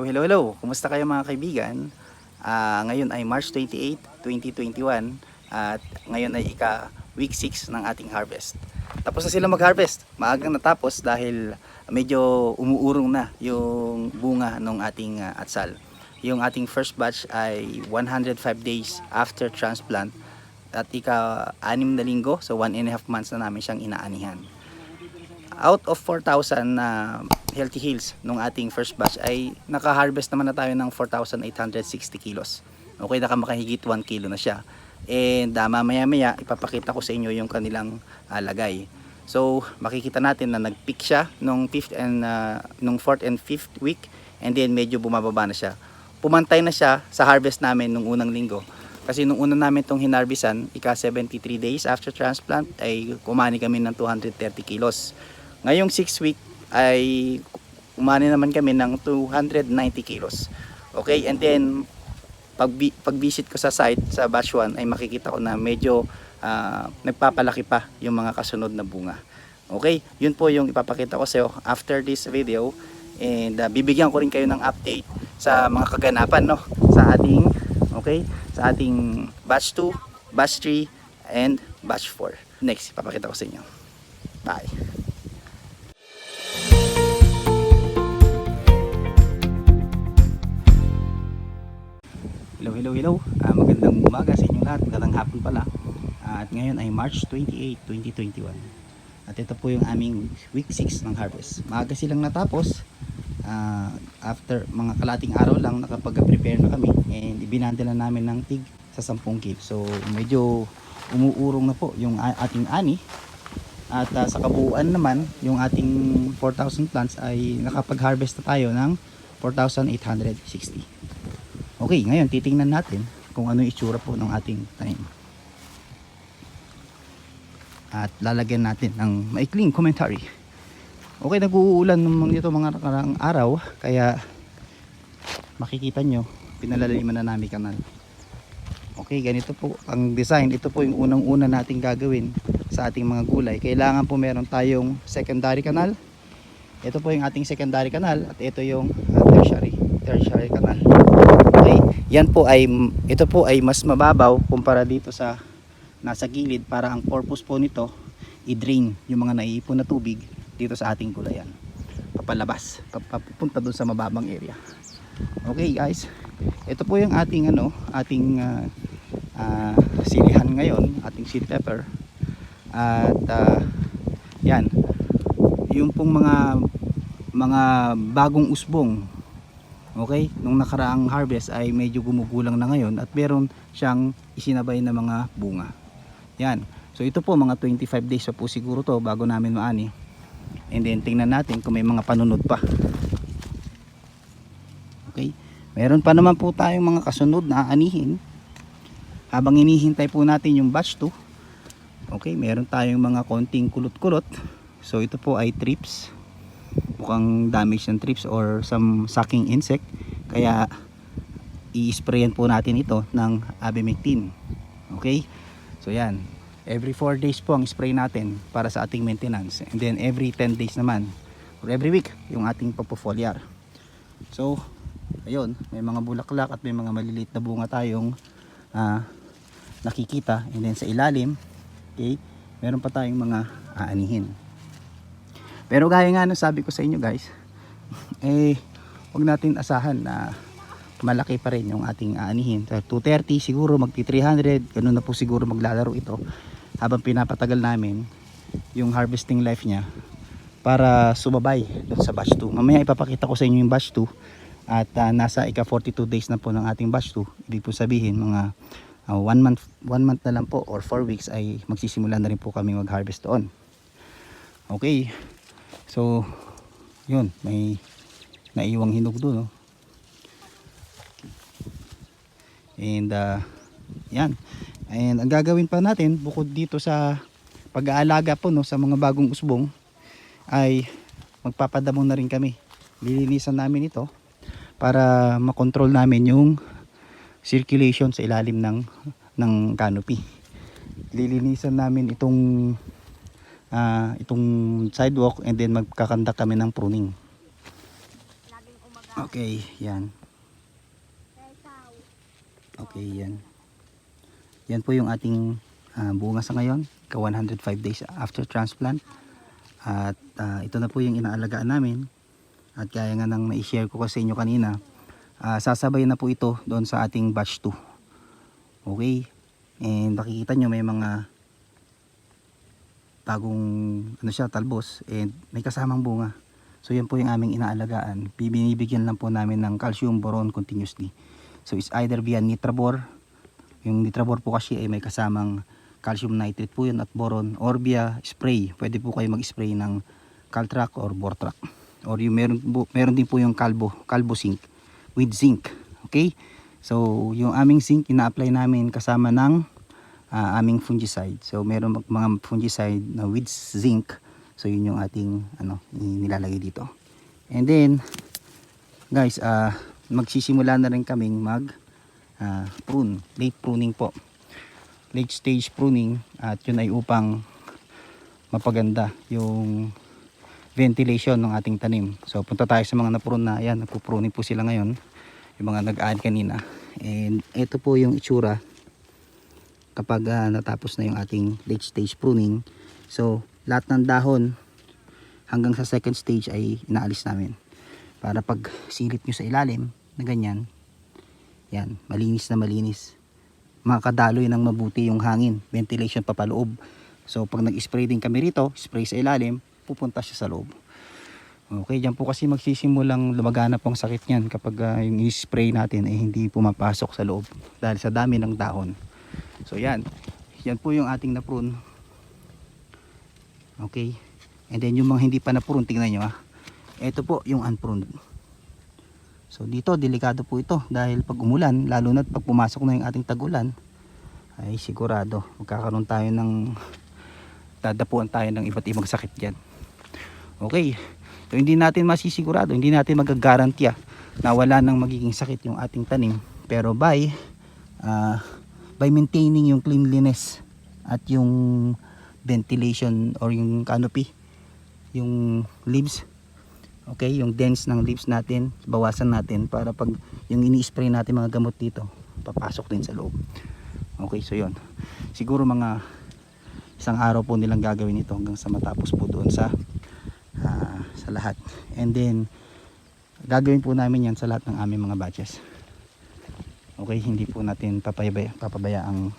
Hello. Kumusta kayo mga kaibigan? Ngayon ay March 28, 2021 at ngayon ay week 6 ng ating harvest. Tapos na sila mag-harvest. Maagang natapos dahil medyo umuurong na yung bunga ng ating atsal. Yung ating first batch ay 105 days after transplant at 6 na linggo, so 1.5 months na namin siyang inaanihan. Out of 4,000 na healthy hills nung ating first batch ay naka-harvest naman na tayo ng 4,860 kilos. Okay, nakamahigit 1 kilo na siya. And mamaya-maya ipapakita ko sa inyo yung kanilang lagay. So makikita natin na nag-peak siya nung 4th and 5th week, and then medyo bumababa na siya. Pumantay na siya sa harvest namin nung unang linggo. Kasi nung una namin itong hinarvestan, 73 days after transplant, ay kumani kami ng 230 kilos. Ngayong 6 week ay umani naman kami ng 290 kilos. Okay, and then pag-visit ko sa site sa batch 1 ay makikita ko na medyo nagpapalaki pa yung mga kasunod na bunga. Okay, yun po yung ipapakita ko sa iyo after this video, and bibigyan ko rin kayo ng update sa mga kaganapan sa ating batch 2, batch 3 and batch 4. Next, ipapakita ko sa inyo. Bye. Hello. Magandang umaga sa inyong lahat. Magandang hapon pala. At ngayon ay March 28, 2021. At ito po yung aming week 6 ng harvest. Maaga silang natapos. After mga kalating araw lang nakapag-prepare na kami, and ibinandala namin ng tig sa 10 kg. So medyo umuurong na po yung ating ani. At sa kabuuan naman, yung ating 4,000 plants ay nakapag-harvest na tayo ng 4,860. Okay, ngayon titingnan natin kung ano yung itsura po ng ating tanim. At lalagyan natin ng maikling commentary. Okay, nag-uulan naman dito mga nakaraang araw, kaya makikita nyo, pinalaliman na namin kanal. Okay, ganito po ang design. Ito po yung unang-una nating gagawin sa ating mga gulay. Kailangan po meron tayong secondary canal. Ito po yung ating secondary canal, at ito yung tertiary canal. Okay, ito po ay mas mababaw kumpara dito sa nasa gilid, para ang purpose po nito i-drain yung mga naiipon na tubig dito sa ating gulayan, papalabas, papunta dun sa mababang area. Okay guys, ito po yung ating silihan ngayon, ating seed pepper. At yan, yung pong mga bagong usbong. Okay, nung nakaraang harvest ay medyo gumugulang na ngayon, at meron siyang isinabay na mga bunga. Yan, so ito po mga 25 days pa po siguro to bago namin maani. And then tingnan natin kung may mga panunod pa. Okay, meron pa naman po tayong mga kasunod na aanihin habang hinihintay po natin yung batch 2. Okay, meron tayong mga konting kulot-kulot. So ito po ay thrips. Mukhang damage ng thrips or some sucking insect, kaya i-sprayan po natin ito ng abimectin. Okay, so yan, every 4 days po ang spray natin para sa ating maintenance, and then every 10 days naman or every week yung ating pagpo-foliar. So ayun, may mga bulaklak at may mga maliliit na bunga tayong nakikita, and then sa ilalim, okay, meron pa tayong mga aanihin. Pero gaya nga nung sabi ko sa inyo guys, huwag natin asahan na malaki pa rin yung ating aanihin. 230 siguro, magti 300, ganun na po siguro maglalaro ito habang pinapatagal namin yung harvesting life niya para sumabay doon sa batch 2. Mamaya ipapakita ko sa inyo yung batch 2, at nasa 42 days na po ng ating batch 2. Ibig po sabihin mga 1 month na lang po or 4 weeks ay magsisimula na rin po kami mag-harvest doon. Okay, so yun, may naiwang hinog doon, and yan, and ang gagawin pa natin bukod dito sa pag-aalaga po sa mga bagong usbong, ay magpapadamo na rin kami. Lilinisan namin ito para makontrol namin yung circulation sa ilalim ng canopy. Lilinisan namin itong sidewalk, and then magkakanda kami ng pruning. Okay, yan. Okay, yan. Yan po yung ating bunga sa ngayon, ka 105 days after transplant. At ito na po yung inaalagaan namin. At kaya nga nang na-share ko sa inyo kanina, sasabay na po ito doon sa ating batch 2. Okay, and makikita nyo may mga bagong ano siya, talbos, and may kasamang bunga. So yan po yung aming inaalagaan. Binibigyan lang po namin ng calcium boron continuously. So it's either via Nitrabor. Yung Nitrabor po kasi ay may kasamang calcium nitrate po yun at boron, or via spray. Pwede po kayo mag-spray ng Caltrac or Bortrac. Or yung meron din po yung Calbo Zinc with zinc. Okay? So yung aming zinc ina-apply namin kasama ng aming fungicide. So meron mga fungicide na with zinc. So yun yung ating nilalagay dito. And then guys, magsisimula na rin kaming prune, late pruning po. Late stage pruning, at yun ay upang mapaganda yung ventilation ng ating tanim. So punta tayo sa mga na-prune na, ayan, nagpo-pruning po sila ngayon, yung mga nag-add kanina. And ito po yung itsura kapag natapos na yung ating late stage pruning. So lahat ng dahon hanggang sa second stage ay inaalis namin, para pag silip nyo sa ilalim na ganyan, yan, malinis na malinis, makakadaloy ng mabuti yung hangin, ventilation papaloob. So pag nag-spray din kami rito, spray sa ilalim, pupunta siya sa loob. Okay, dyan po kasi magsisimulang lumaganap ang sakit niyan kapag yung spray natin ay hindi pumapasok sa loob dahil sa dami ng dahon. So yan po yung ating na-prune. Okay, and then yung mga hindi pa na-prune, tingnan nyo ito po yung unpruned. So dito delikado po ito dahil pag umulan, lalo na pag pumasok na yung ating tag-ulan, ay sigurado magkakaroon tayo dadapuan tayo ng iba't ibang sakit dyan. Okay, so hindi natin masisigurado, hindi natin magagarantiya na wala nang magiging sakit yung ating tanim, pero by maintaining yung cleanliness at yung ventilation or yung canopy, yung leaves, okay, yung dense ng leaves natin, bawasan natin para pag yung ini-spray natin mga gamot dito, papasok din sa loob. Okay, so yun. Siguro mga isang araw po nilang gagawin ito hanggang sa matapos po doon sa lahat. And then, gagawin po namin yan sa lahat ng aming mga batches. Okay, hindi po natin papabayaang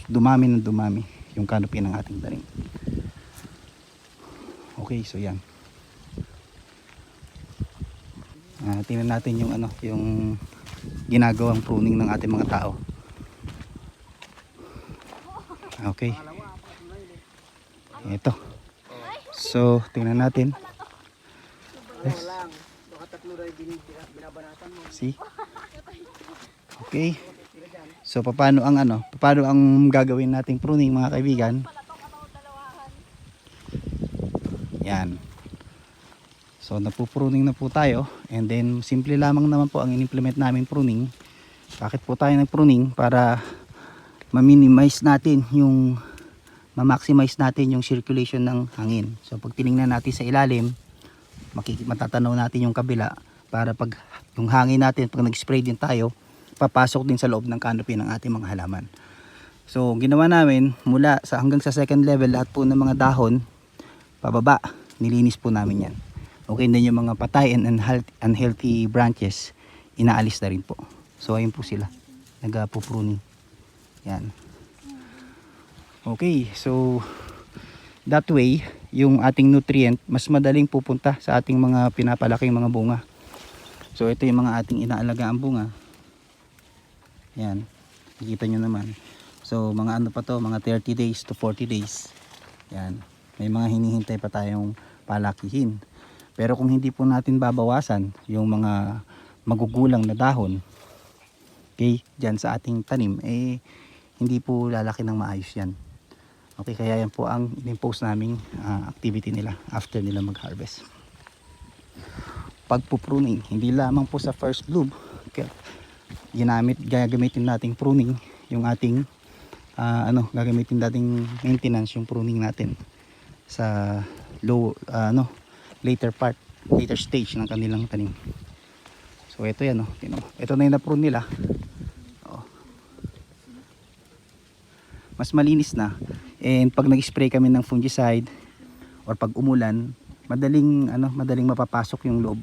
dumami ng dumami yung canopy ng ating tanim. Okay, so yan. Tingnan natin yung yung ginagawang pruning ng ating mga tao. Okay. Ito. So, tingnan natin. Yes. See? Okay. So, paano ang gagawin nating pruning, mga kaibigan? Yan. So napupruning na po tayo, and then simple lamang naman po ang in-implement namin pruning. Bakit po tayo nag-pruning? Para ma-minimize natin ma-maximize natin yung circulation ng hangin. So pag tiningnan natin sa ilalim, matatanaw natin yung kabila, para pag yung hangin natin, pag nag-spray din tayo, papasok din sa loob ng canopy ng ating mga halaman. So ginawa namin mula hanggang sa second level, lahat po ng mga dahon pababa, nilinis po namin yan. Okay, then yung mga patay and unhealthy branches, inaalis na rin po. So ayun po sila, nagpo-pruning. Yan. Okay, so that way, yung ating nutrient mas madaling pupunta sa ating mga pinapalaking mga bunga. So ito yung mga ating inaalagaan bunga. Yan, nakikita nyo naman. So mga pa to, mga 30 days to 40 days. Yan, may mga hinihintay pa tayong palakihin. Pero kung hindi po natin babawasan yung mga magugulang na dahon, okay, dyan sa ating tanim, hindi po lalaki ng maayos yan. Okay, kaya yan po ang in-impose naming activity nila after nila mag-harvest. Pagpupruning, hindi lamang po sa first bloom, okay, gagamitin nating pruning yung ating gagamitin nating maintenance yung pruning natin sa later part, later stage ng kanilang tanim. So ito yan, oh. Ito na yung na-prune nila. Oh. Mas malinis na. And pag nag-spray kami ng fungicide or pag umulan, madaling mapapasok yung loob.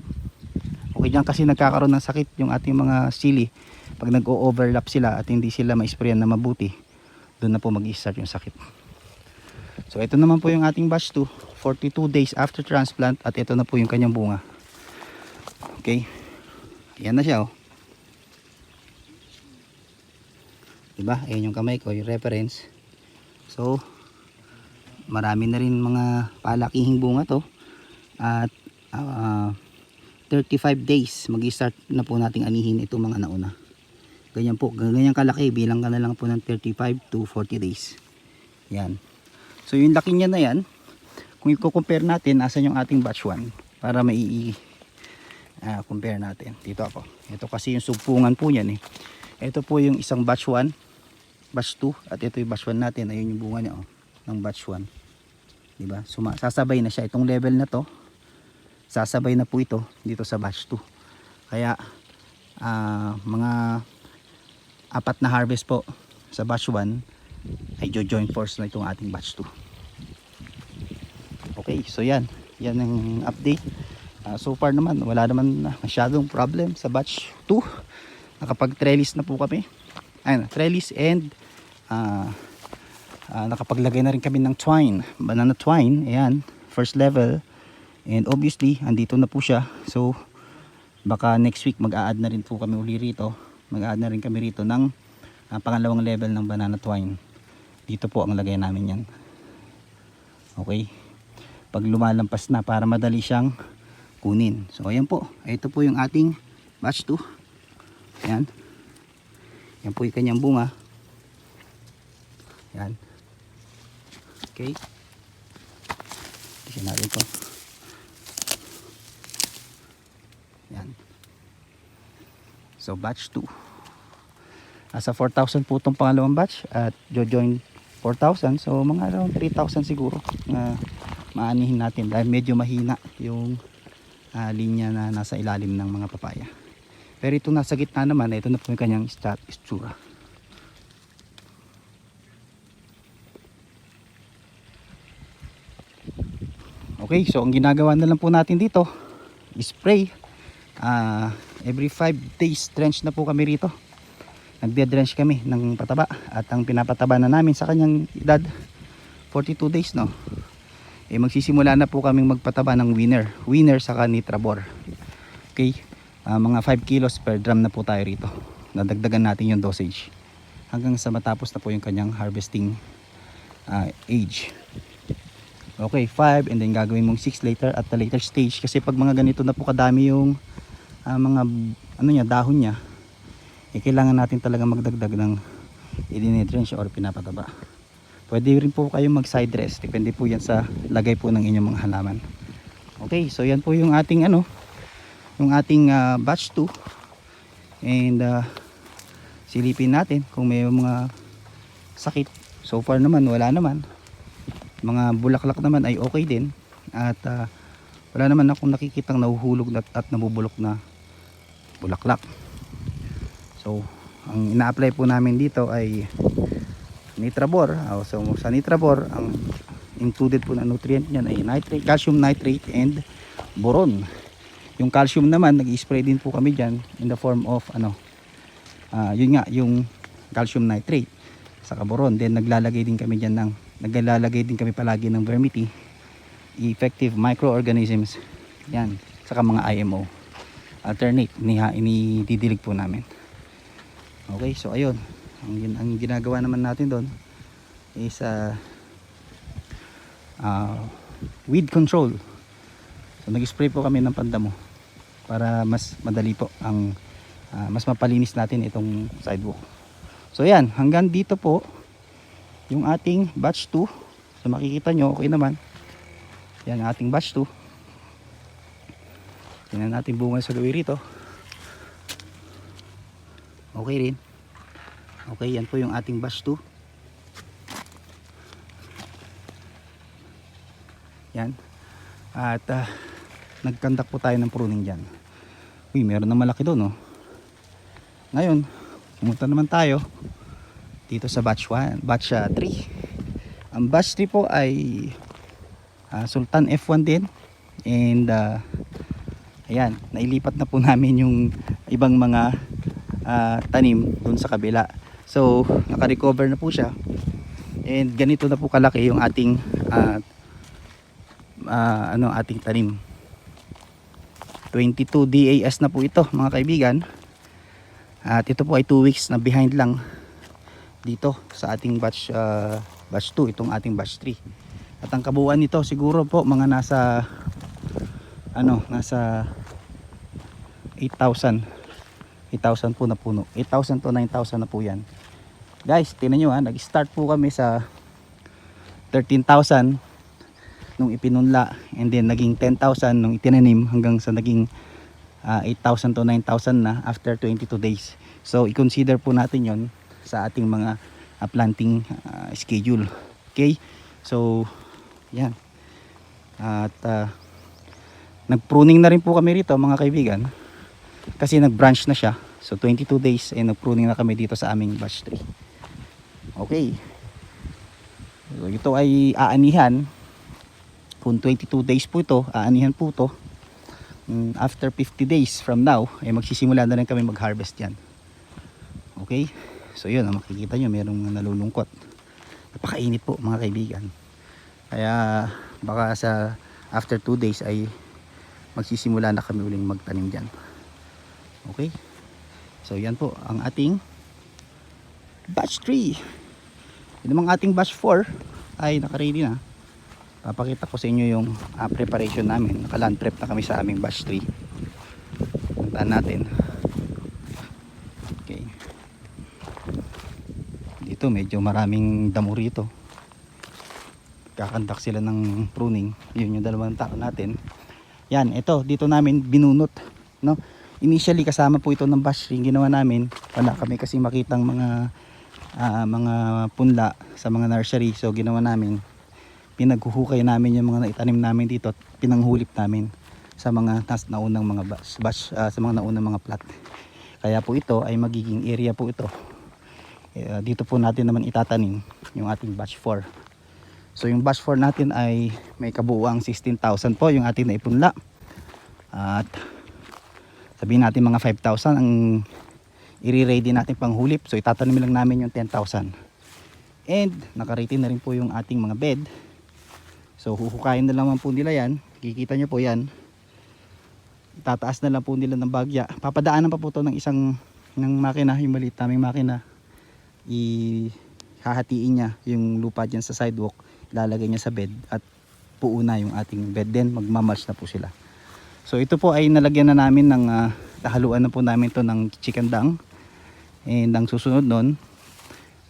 Okay, diyan kasi nagkakaroon ng sakit yung ating mga sili pag nag-o-overlap sila at hindi sila ma-sprayan na mabuti. Doon na po mag-i-start yung sakit. So ito naman po yung ating batch 2, 42 days after transplant, at ito na po yung kanyang bunga. Okay, yan na siya, oh. Diba? Ayan yung kamay ko, yung reference. So marami na rin mga palakihing bunga to. At 35 days mag-i-start na po nating anihin itong mga nauna. Ganyan po, ganyan kalaki, bilang ka na lang po ng 35 to 40 days. Yan. So yung laki niya na yan, kung i-compare natin, asan yung ating batch 1 para compare natin. Dito ako. Ito kasi yung sugpungan po yan, eh. Ito po yung isang batch 1, batch 2, at ito yung batch 1 natin. Ayun yung bunga niya, oh, ng batch 1. Diba? Sasabay na siya. Itong level na to, sasabay na po ito dito sa batch 2. Kaya mga 4 na harvest po sa batch 1 ay join force na itong ating batch 2. Okay, so yan ang update. So far naman wala naman masyadong problem sa batch 2. Nakapag trellis na po kami. Ayun, trellis, and nakapaglagay na rin kami ng twine, banana twine. Ayan, first level. And obviously andito na po siya. So baka next week mag-a-add na rin po kami uli rito. Mag-a-add na rin kami rito ng pangalawang level ng banana twine. Dito po ang lagay namin yan. Okay, pag lumalampas na, para madali siyang kunin. So ayan po, ito po yung ating batch 2. Ayan, yan po yung kanyang bunga. Ayan. Okay, tignan natin ito. Ayan. So batch 2, asa 4,000 po itong pangalawang batch, at join 4,000. So mga around 3,000 siguro na maanihin natin, dahil medyo mahina yung linya na nasa ilalim ng mga papaya. Pero ito nasa gitna naman, ito na po yung kanyang itsura. Okay, so ang ginagawa na lang po natin dito, spray. Every 5 days drench na po kami rito. Nagde-drench kami ng pataba, at ang pinapataba na namin sa kanyang edad 42 days, no, magsisimula na po kaming magpataba ng winner saka nitrabor. Okay, mga 5 kilos per drum na po tayo rito. Nadagdagan natin yung dosage hanggang sa matapos na po yung kanyang harvesting age. Okay, 5, and then gagawin mong 6 later at the later stage, kasi pag mga ganito na po kadami yung mga dahon niya, kailangan natin talaga magdagdag ng i-drench or pinapataba. Pwede rin po kayong mag side dress, depende po yan sa lagay po ng inyong mga halaman. Okay, so yan po yung ating yung ating batch 2, and silipin natin kung may mga sakit. So far naman wala naman. Mga bulaklak naman ay okay din, at wala naman akong nakikitang nahuhulog at nabubulok na bulaklak. So ang ina-apply po namin dito ay nitrabor. So sa nitrabor, ang included po na nutrient niyan ay nitrate, calcium nitrate, and boron. Yung calcium naman, nag-spray din po kami dyan in the form of yun nga, yung calcium nitrate saka boron. Then naglalagay din kami palagi ng vermity, effective microorganisms, yan, saka mga IMO alternate, inididilig po namin. Okay, so ayun, ang ginagawa naman natin doon is weed control. So nag-spray po kami ng pandamo para mas madali po mas mapalinis natin itong sidewalk. So yan, hanggang dito po yung ating batch 2. So makikita nyo, okay naman. Yan ang ating batch 2. Tingnan natin bunga sa gawi rito. Okay rin. Okay, yan po yung ating batch 2. Yan. At nag-conduct po tayo ng pruning dyan. Uy, meron na malaki doon, oh. Ngayon, pumunta naman tayo dito sa batch 1, batch 3. Ang batch 3 po ay Sultan F1 din. And ayan, nailipat na po namin yung ibang mga tanim dun sa kabila. So, naka-recover na po siya. And ganito na po kalaki yung ating ating tanim. 22 DAS na po ito, mga kaibigan. At ito po ay 2 weeks na behind lang dito sa ating batch 2, itong ating batch 3. At ang kabuuan nito siguro po mga nasa 8,000 po na puno. 8,000 to 9,000 na po yan. Guys, tingnan nyo, nag-start po kami sa 13,000 nung ipinunla, and then naging 10,000 nung itinanim, hanggang sa naging 8,000 to 9,000 na after 22 days. So i-consider po natin yon sa ating mga planting schedule. Okay, so yan. At nag-pruning na rin po kami rito, mga kaibigan, kasi nag-branch na siya. So 22 days ay nag-pruning na kami dito sa aming batch 3. Okay, so ito ay aanihan. Kung 22 days po ito, aanihan po ito. After 50 days from now ay magsisimula na rin kami mag-harvest yan. Okay, so yun, makikita nyo merong nalulungkot. Napakainit po, mga kaibigan. Kaya baka sa after 2 days ay magsisimula na kami uling magtanim dyan. Okay, so yan po ang ating batch 3. Yung namang ating batch 4 ay naka-ready na. Papakita ko sa inyo yung preparation namin. Naka-land prep na kami sa aming batch 3. Puntaan natin. Okay, dito medyo maraming damo rito. Kakandak sila ng pruning. Yun yung dalawang tao natin. Yan, ito dito namin binunot, no? Initially kasama po ito ng batch 3. Ginawa namin, wala kami kasi makitang mga punla sa mga nursery. So ginawa namin, pinaghuhukay namin yung mga naitanim namin dito at pinanghulip namin sa mga naunang mga batch, sa mga naunang mga plat. Kaya po ito ay magiging area po ito. Dito po natin naman itatanim yung ating batch 4. So yung batch 4 natin ay may kabuuang 16,000 po yung ating naipunla. At sabihin natin mga 5,000 ang i-ready natin panghulip. So itatanim lang namin yung 10,000. And naka-ready na rin po yung ating mga bed. So huhukayin na naman po nila yan. Kikita nyo po yan. Itataas na lang po nila ng bagya. Papadaanan pa po ito ng isang makina, yung maliit naming makina. Hahatiin niya yung lupa dyan sa sidewalk. Ilalagay niya sa bed at puuna yung ating bed. Then magmamulch na po sila. So ito po ay nalagyan na namin ng haluan na po namin to ng chicken dung. And ang susunod nun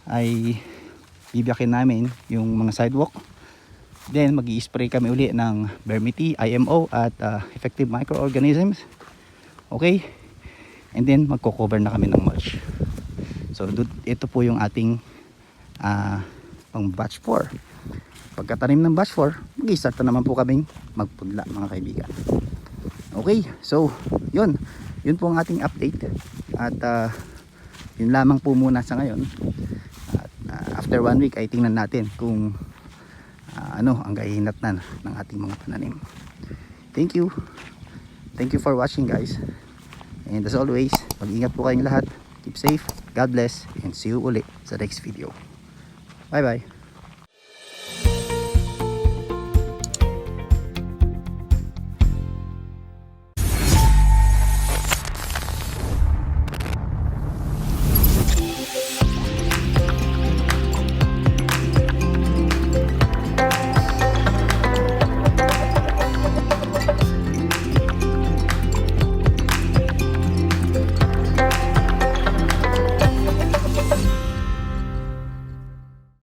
ay bibiyakin namin yung mga sidewalk. Then mag-i-spray kami uli ng Vermity, IMO at effective microorganisms. Okay, and then magko-cover na kami ng mulch. So ito po yung ating pang batch 4. Pagkatanim ng batch 4, mag-i-start na naman po kaming magpudla, mga kaibigan. Okay, so yun po ang ating update. At yun lamang po muna sa ngayon. At after 1 week ay tingnan natin kung ang kahinatnan ng ating mga pananim. Thank you for watching, guys, and as always, mag-ingat po kayong lahat, keep safe, God bless, and see you ulit sa next video. Bye bye.